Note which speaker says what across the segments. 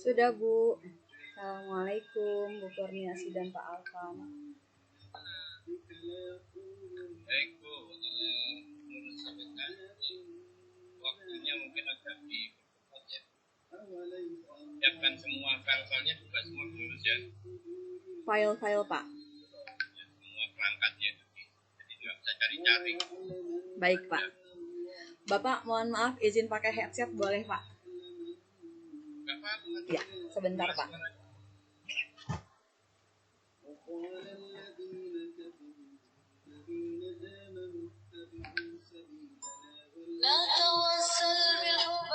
Speaker 1: Sudah, Bu. Assalamualaikum, Bu Kurniasi dan Pak Alfan.
Speaker 2: Baik Bu, menurut saya kan waktunya mungkin agak dipercepat ya. Siapkan semua file-filenya juga semua lulus ya.
Speaker 1: File-file, Pak.
Speaker 2: Ya, semua perangkatnya itu jadi juga bisa cari-cari.
Speaker 1: Baik, Pak. Bapak, mohon maaf izin pakai headset boleh, Pak?
Speaker 2: Gak apa-apa.
Speaker 1: Ya, sebentar, Pak.
Speaker 3: لا توسل بالحب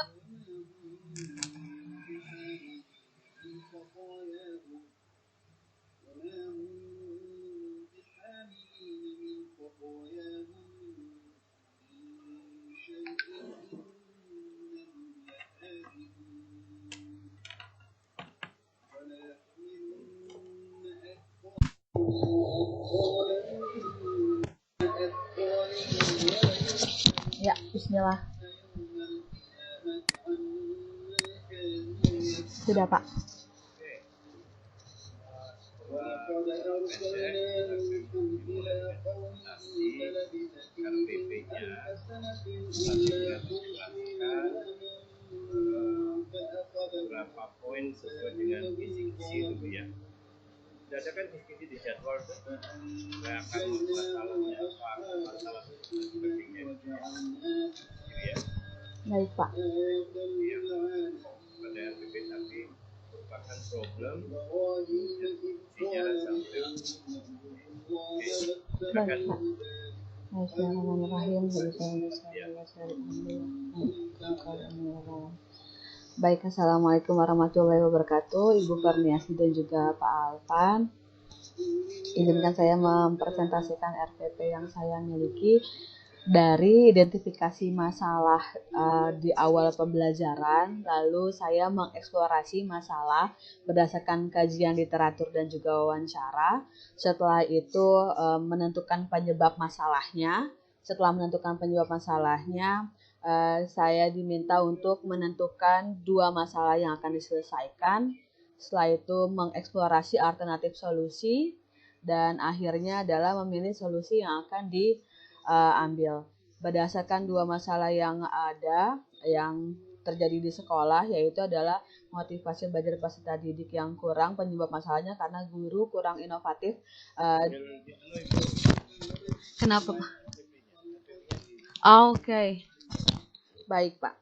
Speaker 1: Ya, bismillah. Sudah, Pak.
Speaker 2: Beberapa poin sesuai dengan kisi-kisi itu ya. Berdasarkan kisi-kisi di jadwal itu saya akan masalahnya apa, masalah dan sebagainya ya.
Speaker 1: Baik, Pak.
Speaker 2: Ya, pada RPP tapi merupakan problem kisinya sampai
Speaker 1: Baik, Pak. Bismillahirrahmanirrahim. Baik, Assalamualaikum warahmatullahi wabarakatuh, Ibu Kurniasi dan juga Pak Alfan. Izinkan saya mempresentasikan RPP yang saya miliki dari identifikasi masalah di awal pembelajaran, lalu saya mengeksplorasi masalah berdasarkan kajian literatur dan juga wawancara. Setelah itu menentukan penyebab masalahnya. Setelah menentukan penyebab masalahnya, saya diminta untuk menentukan 2 masalah yang akan diselesaikan. Setelah itu mengeksplorasi alternatif solusi, dan akhirnya adalah memilih solusi yang akan diambil berdasarkan 2 masalah yang ada yang terjadi di sekolah, yaitu adalah motivasi belajar peserta didik yang kurang. Penyebab masalahnya karena guru kurang inovatif. Kenapa, Pak? Oke. Baik, Pak.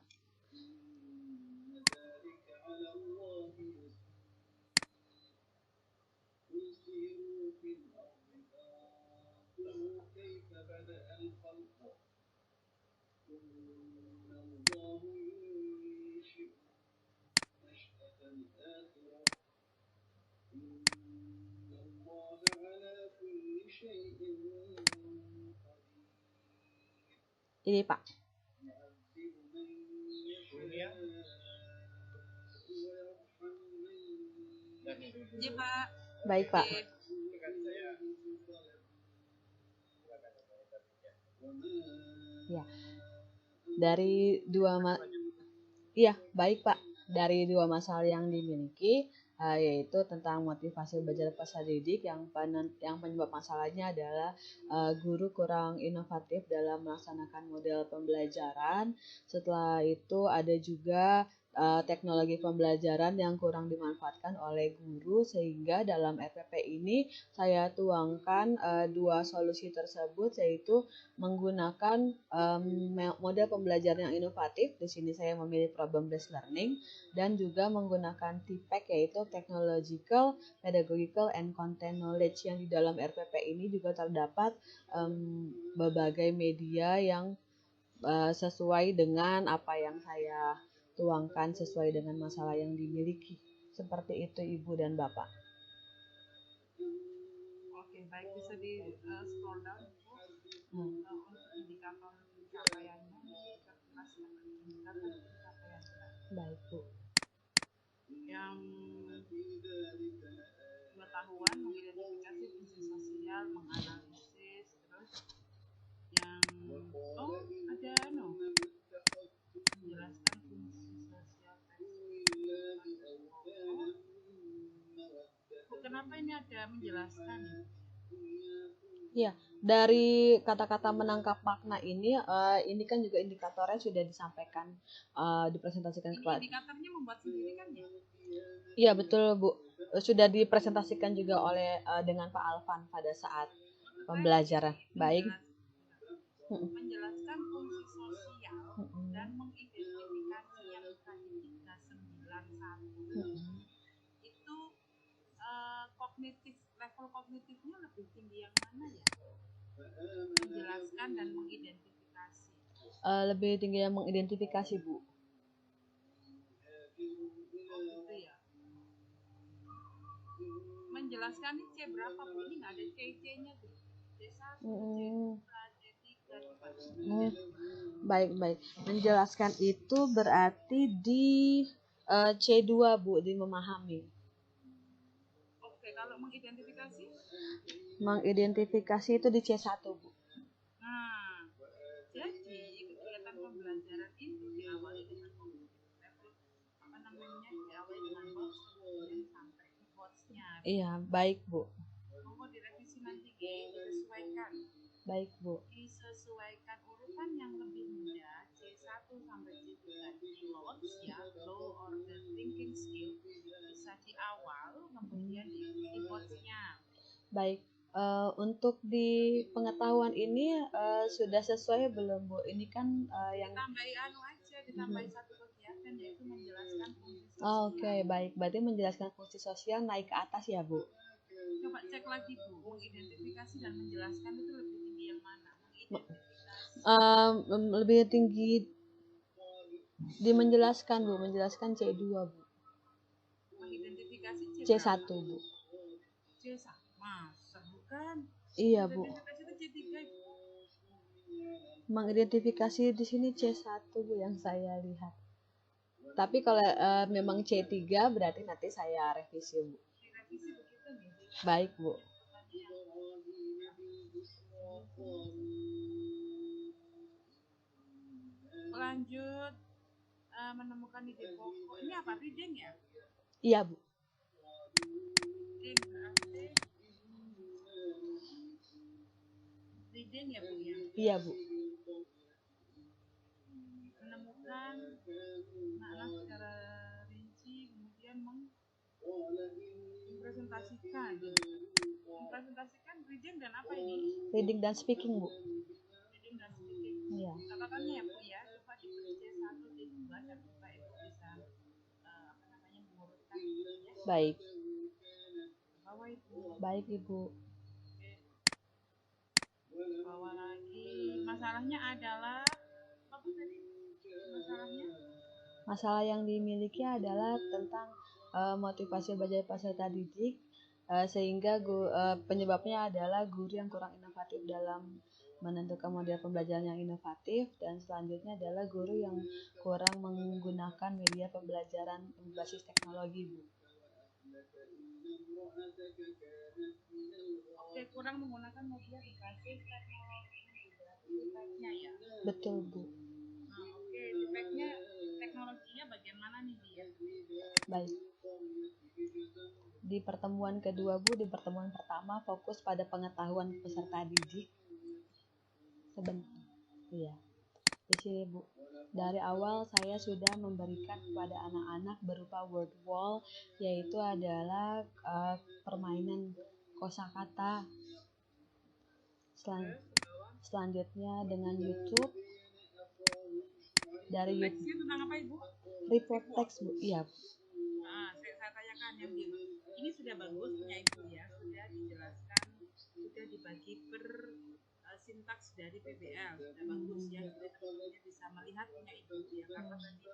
Speaker 1: Ini, Pak.
Speaker 3: Ya, Pak.
Speaker 1: Baik, Pak. Ya. Dari 2 Iya, baik, Pak. Dari 2 masalah yang dimiliki, yaitu tentang motivasi belajar peserta didik yang penyebab masalahnya adalah guru kurang inovatif dalam melaksanakan model pembelajaran. Setelah itu ada juga teknologi pembelajaran yang kurang dimanfaatkan oleh guru, sehingga dalam RPP ini saya tuangkan 2 solusi tersebut, yaitu menggunakan model pembelajaran yang inovatif. Di sini saya memilih problem based learning, dan juga menggunakan TPEC, yaitu technological, pedagogical, and content knowledge, yang di dalam RPP ini juga terdapat berbagai media yang sesuai dengan apa yang saya tuangkan, sesuai dengan masalah yang dimiliki. Seperti itu, Ibu dan Bapak.
Speaker 3: Oke, baik, bisa di scroll down untuk indikator pencapaiannya, indikator pencapaian.
Speaker 1: Baik, Bu.
Speaker 3: Yang pengetahuan, mengidentifikasi fungsi sosial, menganalisis, terus yang ada menjelaskan fungsi sosial teks, kenapa ini ada menjelaskan?
Speaker 1: Ya, dari kata-kata menangkap makna ini kan juga indikatornya sudah disampaikan, dipresentasikan
Speaker 3: Ini
Speaker 1: kepada.
Speaker 3: indikatornya membuat sendiri kan ya?
Speaker 1: Iya betul Bu, sudah dipresentasikan juga oleh dengan Pak Alvan pada saat pembelajaran. Baik.
Speaker 3: Menjelaskan fungsi sosial dan mengidentifikasi yang tadi 391 itu level kognitifnya lebih tinggi yang mana ya? Menjelaskan dan mengidentifikasi.
Speaker 1: Lebih tinggi yang mengidentifikasi Bu.
Speaker 3: Oh gitu ya. Menjelaskan ini C berapa Bu? Ini nggak ada C-nya Bu. C1, C2, C3,
Speaker 1: Baik. Menjelaskan itu berarti di C2 Bu, di memahami.
Speaker 3: Oke, kalau mengidentifikasi?
Speaker 1: Mengidentifikasi itu di C1 Bu.
Speaker 3: Nah, jadi kegiatan pembelajaran itu diawali dengan level diawali dengan box kemudian sampai di boxnya.
Speaker 1: Iya, baik Bu.
Speaker 3: Monggo direvisi nanti disesuaikan.
Speaker 1: Baik Bu.
Speaker 3: Disesuaikan urutan yang lebih mudah C1 sampai C3 di box ya, low order thinking skill bisa di awal kemudian di boxnya.
Speaker 1: Baik. Untuk di pengetahuan ini sudah sesuai belum Bu? Ini kan yang
Speaker 3: ditambahi satu kegiatan yaitu menjelaskan fungsi sosial.
Speaker 1: Oke, baik. Berarti menjelaskan fungsi sosial naik ke atas ya Bu?
Speaker 3: Coba cek lagi Bu, mengidentifikasi dan menjelaskan itu lebih tinggi yang mana?
Speaker 1: Lebih tinggi di menjelaskan Bu, menjelaskan C2 Bu.
Speaker 3: Mengidentifikasi
Speaker 1: C1 Bu.
Speaker 3: C1, masa bukan?
Speaker 1: Iya Bu.
Speaker 3: Mengidentifikasi itu C3 Bu.
Speaker 1: Mengidentifikasi di sini C1 Bu yang saya lihat. Tapi kalau memang C3 berarti nanti saya revisi Bu.
Speaker 3: Revisi begitu nih.
Speaker 1: Baik Bu.
Speaker 3: Lanjut menemukan ide pokok. Ini apa? Reading ya?
Speaker 1: Iya Bu.
Speaker 3: Reading berarti reading ya Bu ya?
Speaker 1: Iya Bu.
Speaker 3: Menemukan makna secara rinci kemudian mempresentasikan. Mempresentasikan reading dan apa ini?
Speaker 1: Reading dan speaking Bu.
Speaker 3: Reading dan speaking.
Speaker 1: Iya.
Speaker 3: Catatannya ya Bu ya, coba diberi C1, C2 dan Bapak Ibu bisa mengurutkan ya.
Speaker 1: Baik.
Speaker 3: Bawah Ibu.
Speaker 1: Baik Ibu.
Speaker 3: Bawah lagi. Masalahnya adalah apa Bu tadi?
Speaker 1: Masalah yang dimiliki adalah tentang motivasi belajar peserta didik, sehingga penyebabnya adalah guru yang kurang inovatif dalam menentukan model pembelajaran yang inovatif, dan selanjutnya adalah guru yang kurang menggunakan media pembelajaran berbasis teknologi Bu.
Speaker 3: Oke, kurang menggunakan media berbasis teknologi defeknya ya.
Speaker 1: Betul Bu.
Speaker 3: Nah, oke, defeknya teknologinya bagaimana nih dia?
Speaker 1: Baik. Di pertemuan kedua Bu, di pertemuan pertama fokus pada pengetahuan peserta didik. Sebentar. Iya. Di sini Bu. Dari awal saya sudah memberikan kepada anak-anak berupa word wall, yaitu adalah permainan kosakata. Selanjutnya dengan YouTube. Dari YouTube.
Speaker 3: Teksnya tentang apa Ibu?
Speaker 1: Report text Bu. Iya.
Speaker 3: Nah, saya tanyakan yang ini sudah bagus punya Ibu ya, sudah dijelaskan, sudah dibagi per sintaks dari PBL, sudah bagus ya, jadi teman-temannya bisa melihat punya Ibu ya, karena tadi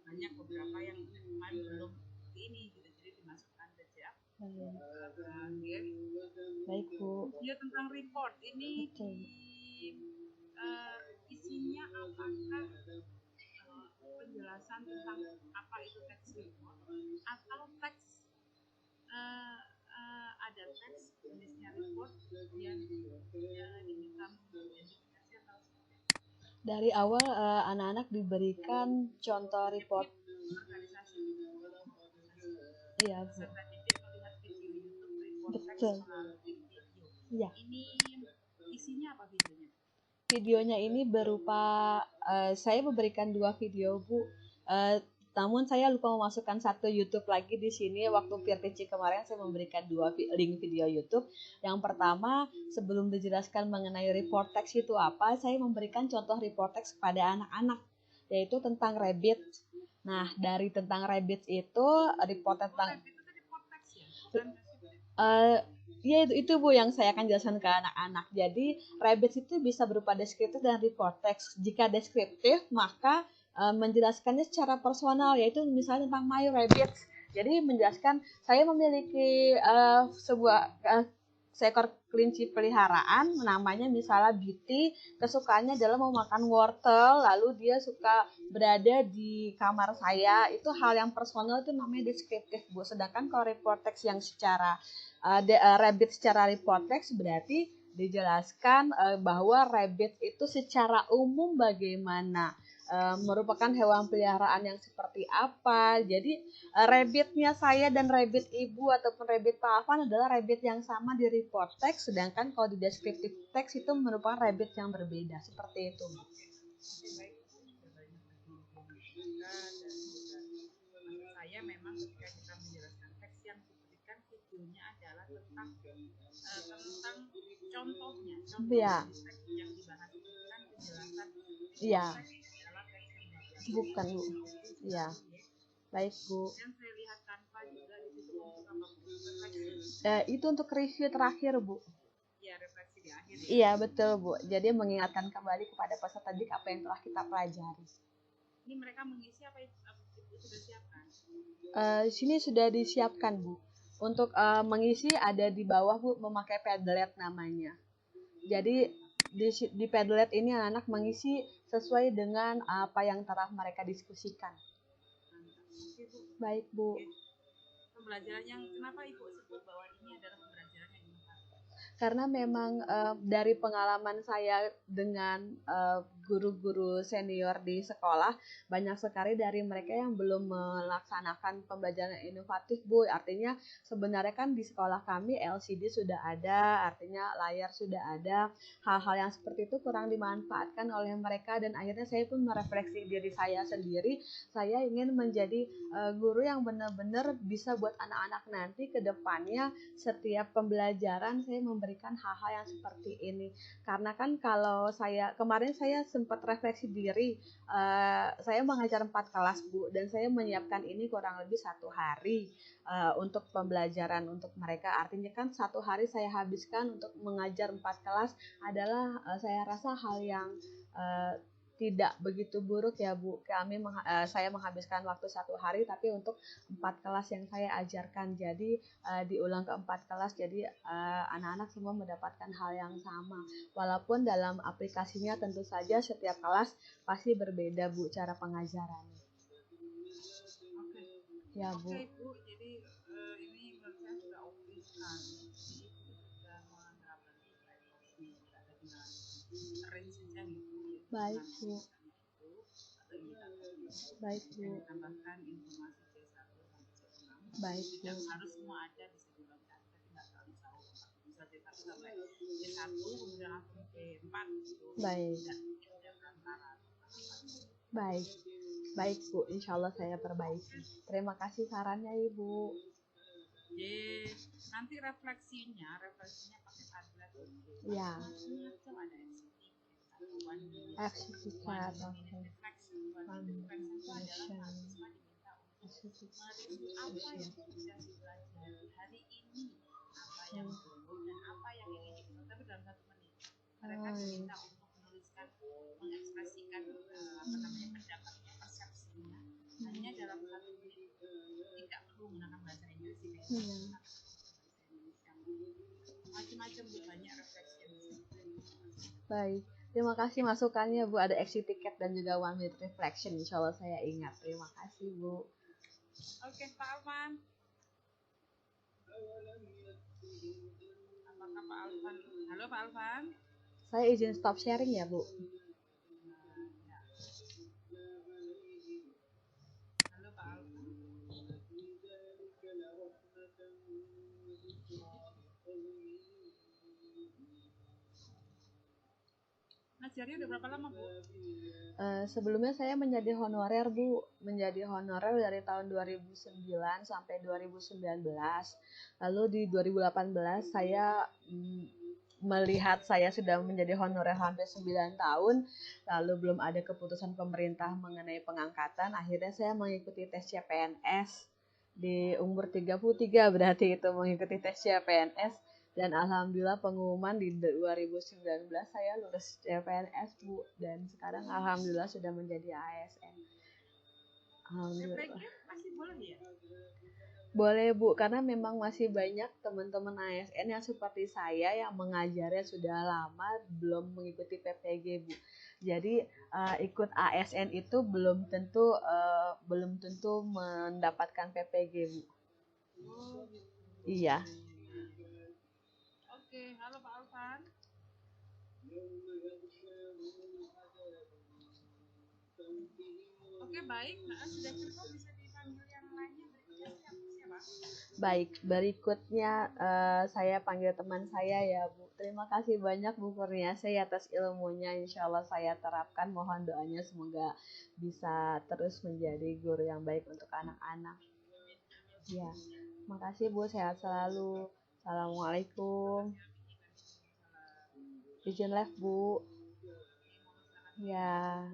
Speaker 3: banyak beberapa yang kemarin belum ini gitu, jadi dimasukkan saja.
Speaker 1: Baik Bu.
Speaker 3: Ya, tentang report ini isinya apakah penjelasan tentang apa itu teks report atau teks ada teks jenisnya report yang diminta mengidentifikasi atau
Speaker 1: dari awal anak-anak diberikan contoh report
Speaker 3: organisasi
Speaker 1: iya Bu.
Speaker 3: serta didik melihat video YouTube reportex
Speaker 1: Betul.
Speaker 3: melalui video.
Speaker 1: Iya.
Speaker 3: Ini isinya apa videonya?
Speaker 1: Videonya ini berupa saya memberikan 2 video, Bu. Namun saya lupa memasukkan satu YouTube lagi di sini. Waktu PRTC kemarin saya memberikan 2 link video YouTube. Yang pertama, sebelum dijelaskan mengenai report text itu apa, saya memberikan contoh report text kepada anak-anak, yaitu tentang rabbit. Nah, dari tentang rabbit itu report tentang
Speaker 3: Itu tadi reportex ya, bukan deskriptif.
Speaker 1: ya itu Bu yang saya akan jelaskan ke anak-anak. Jadi rabbits itu bisa berupa deskriptif dan report text. Jika deskriptif maka menjelaskannya secara personal, yaitu misalnya tentang my rabbits. Jadi menjelaskan saya memiliki seekor kelinci peliharaan, namanya misalnya Beauty, kesukaannya adalah memakan wortel, lalu dia suka berada di kamar saya. Itu hal yang personal, itu namanya deskriptif, Bu. Sedangkan kalau report text yang secara rabbit secara report text berarti dijelaskan bahwa rabbit itu secara umum bagaimana, merupakan hewan peliharaan yang seperti apa. Jadi rabbitnya saya dan rabbit ibu ataupun rabbit Pak Afan adalah rabbit yang sama di report text, sedangkan kalau di descriptive text itu merupakan rabbit yang berbeda, seperti itu.
Speaker 3: Baik, sudah banyak dan maksud saya memang ketika kita menjelaskan teks yang diberikan videonya adalah tentang contohnya
Speaker 1: Ya.
Speaker 3: dari teks yang dibahas itu kan penjelasan
Speaker 1: Iya.
Speaker 3: teks adalah teks yang dibahas.
Speaker 1: Bukan, Bu. Iya. Baik, Bu.
Speaker 3: Dan saya lihat tanpa juga di situ untuk apa, refleksi.
Speaker 1: Itu untuk review terakhir, Bu.
Speaker 3: Ya, refleksi di akhir ya.
Speaker 1: Iya, betul, Bu. Jadi mengingatkan kembali kepada peserta didik apa yang telah kita pelajari.
Speaker 3: Ini mereka mengisi apa itu sudah siapkan?
Speaker 1: Sini sudah disiapkan, Bu. Untuk mengisi ada di bawah, Bu, memakai Padlet namanya. Jadi di Padlet ini anak mengisi sesuai dengan apa yang telah mereka diskusikan.
Speaker 3: Oke, Bu.
Speaker 1: Baik, Bu.
Speaker 3: Oke. Pembelajaran yang kenapa Ibu sebut bahwa ini adalah pembelajaran yang inovatif?
Speaker 1: Karena memang dari pengalaman saya dengan guru-guru senior di sekolah, banyak sekali dari mereka yang belum melaksanakan pembelajaran inovatif, Bu. Artinya sebenarnya kan di sekolah kami LCD sudah ada, artinya layar sudah ada. Hal-hal yang seperti itu kurang dimanfaatkan oleh mereka, dan akhirnya saya pun merefleksi diri saya sendiri. Saya ingin menjadi guru yang benar-benar bisa buat anak-anak nanti ke depannya setiap pembelajaran saya memberikan hal-hal yang seperti ini. Karena kan kalau kemarin saya sempat refleksi diri, saya mengajar 4 kelas, Bu, dan saya menyiapkan ini kurang lebih 1 hari untuk pembelajaran untuk mereka. Artinya kan 1 hari saya habiskan untuk mengajar 4 kelas adalah saya rasa hal yang tidak begitu buruk ya, Bu. Saya menghabiskan waktu 1 hari tapi untuk 4 kelas yang saya ajarkan. Jadi diulang ke 4 kelas, jadi anak-anak semua mendapatkan hal yang sama. Walaupun dalam aplikasinya tentu saja setiap kelas pasti berbeda, Bu, cara pengajarannya.
Speaker 3: Oke.
Speaker 1: Ya, Bu.
Speaker 3: Oke, Bu. Jadi ini menurut saya sudah oke sekali. Jadi Ibu sudah menerapkan refleksi, ada tinggal arrange saja gitu.
Speaker 1: Baik, Bu. Baik, Bu.
Speaker 3: Tambahkan informasi C1 sampai C6.
Speaker 1: Baik, Bu.
Speaker 3: Tidak harus semua ada, bisa dibaca, tapi tidak terlalu jauh. Bisa C1 sampai C1, kemudian langsung C4 gitu.
Speaker 1: Baik.
Speaker 3: Dan antara.
Speaker 1: Baik. Baik, Bu. Insya Allah saya perbaiki. Terima kasih sarannya, Ibu.
Speaker 3: Jadi nanti refleksinya pakai Padlet.
Speaker 1: Ya.
Speaker 3: Macam ada
Speaker 1: Certificate of
Speaker 3: reflection. Itu adalah mahasiswa diminta untuk mereview apa yang sudah dipelajari hari ini, apa yang belum dan apa yang ingin diulang, tapi dalam 1 menit. Mereka diminta untuk menuliskan, mengekspresikan pendapatnya, persepsinya hanya dalam 1 menit. Tidak perlu menggunakan bahasa Inggris sih, macam-macam, banyak refleksi yang bisa.
Speaker 1: Baik. Terima kasih masukannya, Bu. Ada exit ticket dan juga 1 minute reflection. Insya Allah saya ingat. Terima kasih, Bu.
Speaker 3: Oke, Pak Alvan. Apakah Pak Alvan? Halo, Pak Alvan.
Speaker 1: Saya izin stop sharing ya, Bu.
Speaker 3: Halo, Pak Alvan. ngajarnya udah berapa lama, Bu?
Speaker 1: Sebelumnya saya menjadi honorer, Bu. Menjadi honorer dari tahun 2009 sampai 2019. Lalu di 2018 saya melihat saya sudah menjadi honorer hampir 9 tahun, lalu belum ada keputusan pemerintah mengenai pengangkatan, akhirnya saya mengikuti tes CPNS di umur 33 berarti itu mengikuti tes CPNS, dan alhamdulillah pengumuman di 2019 saya lulus CPNS, Bu, dan sekarang alhamdulillah sudah menjadi ASN. Alhamdulillah.
Speaker 3: PPG masih boleh ya?
Speaker 1: Boleh, Bu, karena memang masih banyak teman-teman ASN yang seperti saya yang mengajarnya sudah lama belum mengikuti PPG, Bu. Jadi ikut ASN itu belum tentu mendapatkan PPG, Bu.
Speaker 3: Oh, gitu.
Speaker 1: Iya.
Speaker 3: Oke, halo Pak Alvan. Oke, baik. Nah, sudah cukup, bisa dipanggil yang lainnya. Berikutnya siapa?
Speaker 1: Baik, berikutnya saya panggil teman saya ya, Bu. Terima kasih banyak Bu Kurniasih atas ilmunya. Insya Allah saya terapkan. Mohon doanya semoga bisa terus menjadi guru yang baik untuk anak-anak. Ya, makasih Bu. Sehat selalu. Assalamualaikum. Izin live, Bu. Ya.